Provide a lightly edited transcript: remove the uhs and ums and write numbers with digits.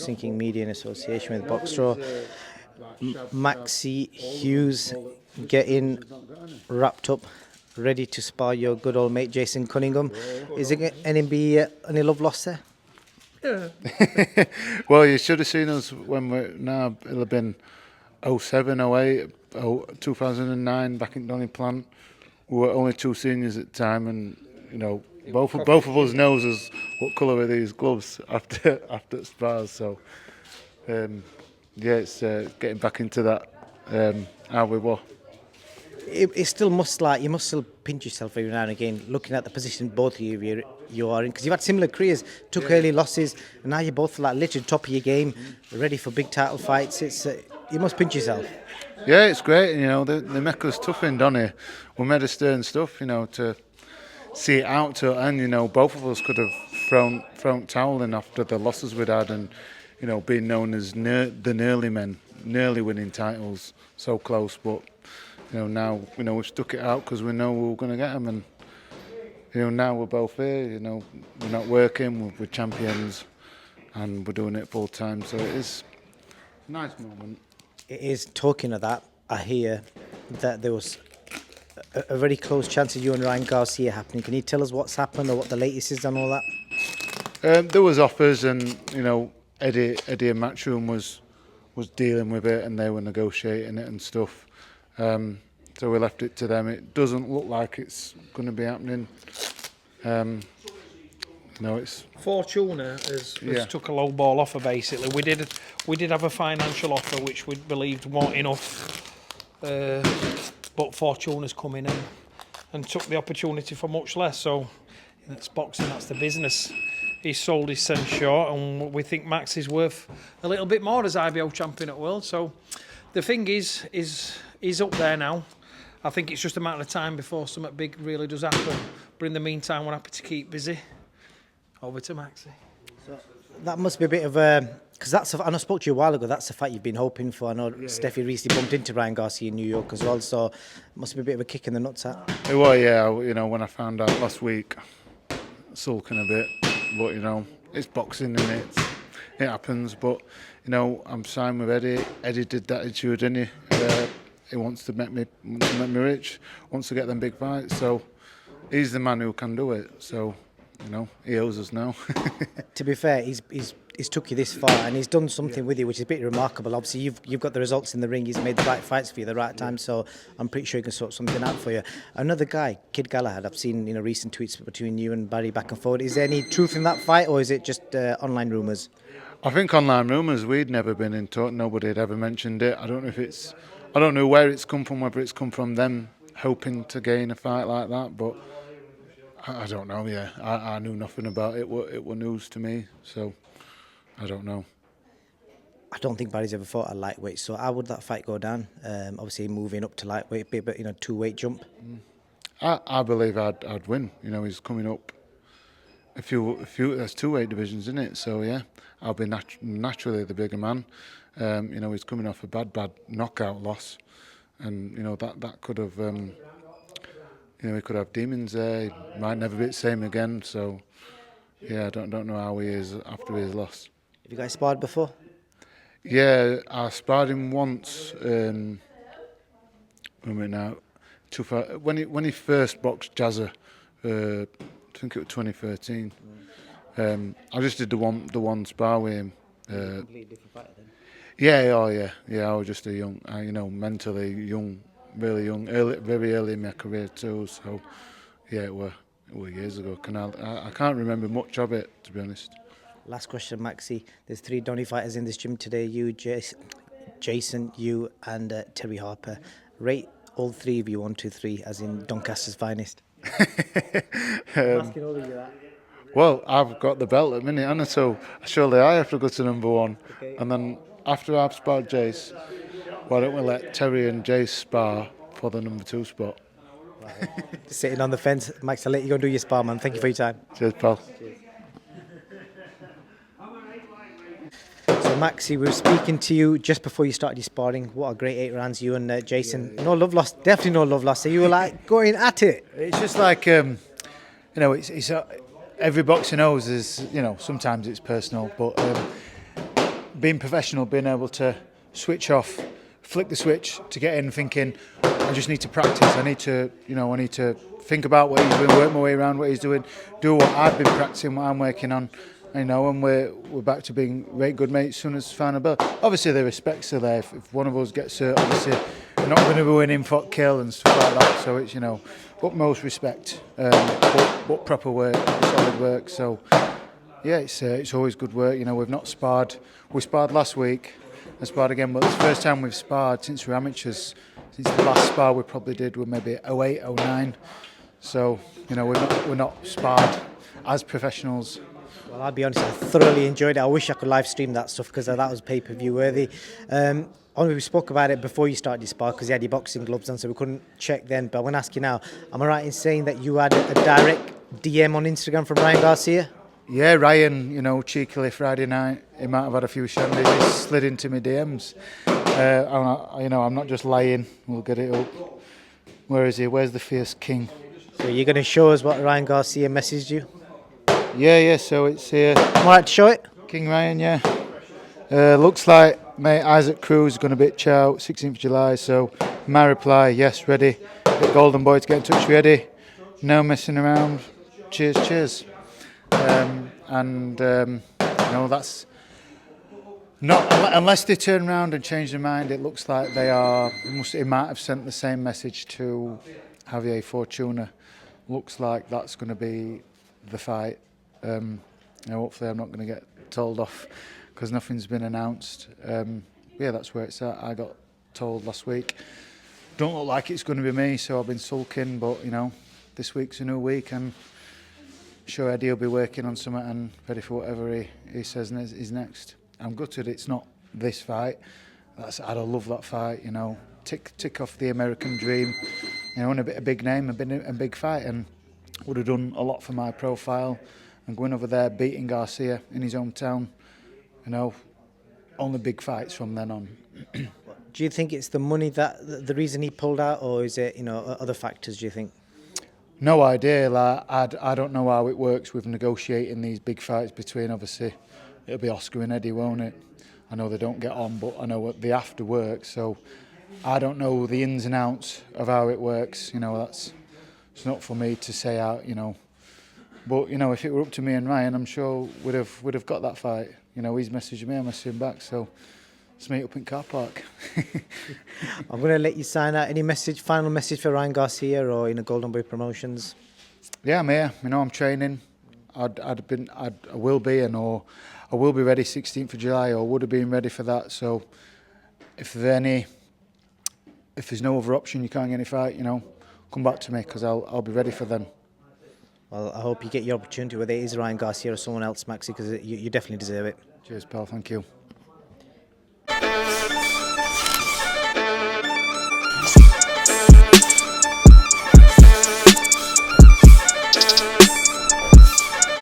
Boxing King Media in association with Boxstro. Maxi, Hughes getting wrapped up, ready to spar your good old mate Jason Cunningham. Is it any love lost there? Yeah. Well, you should have seen us when it'll have been 07, 08, 2009 back in Donny Plant. We were only 2 seniors at the time, and both of us knows us what colour are these gloves after spars. So it's getting back into that how we were. It still you must still pinch yourself every now and again, looking at the position both of you are in, because you've had similar careers, took early losses, and now you're both like literally top of your game, ready for big title fights. It's you must pinch yourself. Yeah, it's great. They make us tough in Donny. We made us stern stuff, to see it out to, and both of us could have thrown towel in after the losses we'd had, and being known as the nearly men, nearly winning titles, so close, but. Now we've stuck it out because we know we were going to get them, and now we're both here. We're not working, we're champions, and we're doing it full time. So it is a nice moment. It is. Talking of that, I hear that there was a very close chance of you and Ryan Garcia happening. Can you tell us what's happened or what the latest is on all that? There was offers, and Eddie and Matchroom was dealing with it, and they were negotiating it and stuff. So we left it to them. It doesn't look like it's going to be happening. It's Fortuna has took a low ball offer. Basically, we did have a financial offer which we believed weren't enough, but Fortuna's come in and took the opportunity for much less. So that's boxing. That's the business. He's sold his cent short, and we think Max is worth a little bit more as IBO champion at World. So the thing is he's up there now. I think it's just a matter of time before something big really does happen. But in the meantime, we're happy to keep busy. Over to Maxi. So that must be a bit of a... Because I spoke to you a while ago, that's the fight you've been hoping for. I know Steffi recently bumped into Ryan Garcia in New York as well, so it must be a bit of a kick in the nuts. It was, yeah. When I found out last week, sulking a bit. But, it's boxing and it happens. But, I'm signed with Eddie. Eddie did that attitude, didn't he? He wants to make me rich, wants to get them big fights. So he's the man who can do it. So, he owes us now. To be fair, he's took you this far and he's done something with you which is a bit remarkable. Obviously, you've got the results in the ring. He's made the right fights for you at the right time. So I'm pretty sure he can sort something out for you. Another guy, Kid Galahad. I've seen recent tweets between you and Barry back and forward. Is there any truth in that fight, or is it just online rumours? I think online rumours. We'd never been in talk. Nobody had ever mentioned it. I don't know where it's come from, whether it's come from them hoping to gain a fight like that, but I don't know, yeah. I knew nothing about it. It was news to me, so I don't know. I don't think Barry's ever fought a lightweight, so how would that fight go down? Obviously, moving up to lightweight, but 2-weight jump. I believe I'd win. He's coming up a few. There's 2-weight divisions, isn't it? So yeah, I'll be naturally the bigger man. He's coming off a bad knockout loss, and that could have. He could have demons there. He might never be the same again. So yeah, I don't know how he is after his loss. Have you guys sparred before? Yeah, I sparred him once. When he first boxed Jazza, I think it was 2013. I just did the one spar with him. Completely different fighter then. Yeah. I was just a young, mentally young, really young, very early in my career too. So yeah, it were years ago. I can't remember much of it, to be honest. Last question, Maxi. There's 3 Donny fighters in this gym today. You, Jason, you, and Terry Harper. Rate all 3 of you 1, 2, 3, as in Doncaster's finest. I'm asking all of you that. Well, I've got the belt at the minute, and so surely I have to go to number 1. Okay. And then after I've sparred Jace, why don't we let Terry and Jace spar for the number 2 spot? Right. Sitting on the fence. Max, I'll let you go and do your spar, man. Thank you for your time. Cheers, pal. Cheers. So, Maxi, we were speaking to you just before you started your sparring. What a great 8 rounds, you and Jason. No love lost, definitely no love lost. So you were like going at it. It's just like, it's every boxer knows is, sometimes it's personal, but being professional, being able to switch off, flick the switch to get in, thinking I just need to practice. I need to think about what he's doing, work my way around what he's doing, do what I've been practicing, what I'm working on. And we're back to being very good mates as soon as final bell. Obviously, the respects are there. If one of us gets hurt, obviously we're not going to be winning for kill and stuff like that. So it's utmost respect, but proper work, solid work. So yeah, it's always good work. We've not sparred. We sparred last week. I sparred again, but it's the first time we've sparred since we're amateurs. Since the last spar we probably did was maybe 08, 09. So we're not sparred as professionals. Well, I'll be honest, I thoroughly enjoyed it. I wish I could live stream that stuff because that was pay-per-view worthy. We spoke about it before you started your spar because you had your boxing gloves on, so we couldn't check then. But I want to ask you now, am I right in saying that you had a direct DM on Instagram from Ryan Garcia? Yeah, Ryan, cheekily Friday night, he might have had a few shandies, he slid into my DMs. I'm not just lying, we'll get it up. Where is he? Where's the fierce king? So you're going to show us what Ryan Garcia messaged you? Yeah, so it's here. Am I right to show it? King Ryan, yeah. Looks like mate Isaac Cruz is going to bitch out 16th of July, so my reply, yes, ready. Get Golden Boy to get in touch with Eddie. No messing around. Cheers. That's not unless they turn around and change their mind. It looks like he might have sent the same message to Javier Fortuna. Looks like that's going to be the fight. Hopefully I'm not going to get told off because nothing's been announced. That's where it's at. I got told last week. Don't look like it's going to be me, so I've been sulking. But this week's a new week, and sure Eddie will be working on something and ready for whatever he says is next. I'm gutted it's not this fight. I'd love that fight. Tick off the American dream. And a big name, a big fight, and would have done a lot for my profile. And going over there, beating Garcia in his hometown, only big fights from then on. Do you think it's the money that the reason he pulled out, or is it other factors? Do you think? No idea. I don't know how it works with negotiating these big fights between. Obviously, it'll be Oscar and Eddie, won't it? I know they don't get on, but I know what the after work. So I don't know the ins and outs of how it works. It's not for me to say out. But if it were up to me and Ryan, I'm sure we'd have got that fight. He's messaging me, I'm messaging him back. So let's meet up in car park. I'm going to let you sign out. Any final message for Ryan Garcia or Golden Boy Promotions? Yeah, I'm here. I'm training. I will be ready 16th of July, or would have been ready for that. So if there's no other option, you can't get any fight. Come back to me because I'll be ready for them. Well, I hope you get your opportunity, whether it is Ryan Garcia or someone else, Maxi, because you definitely deserve it. Cheers, pal. Thank you.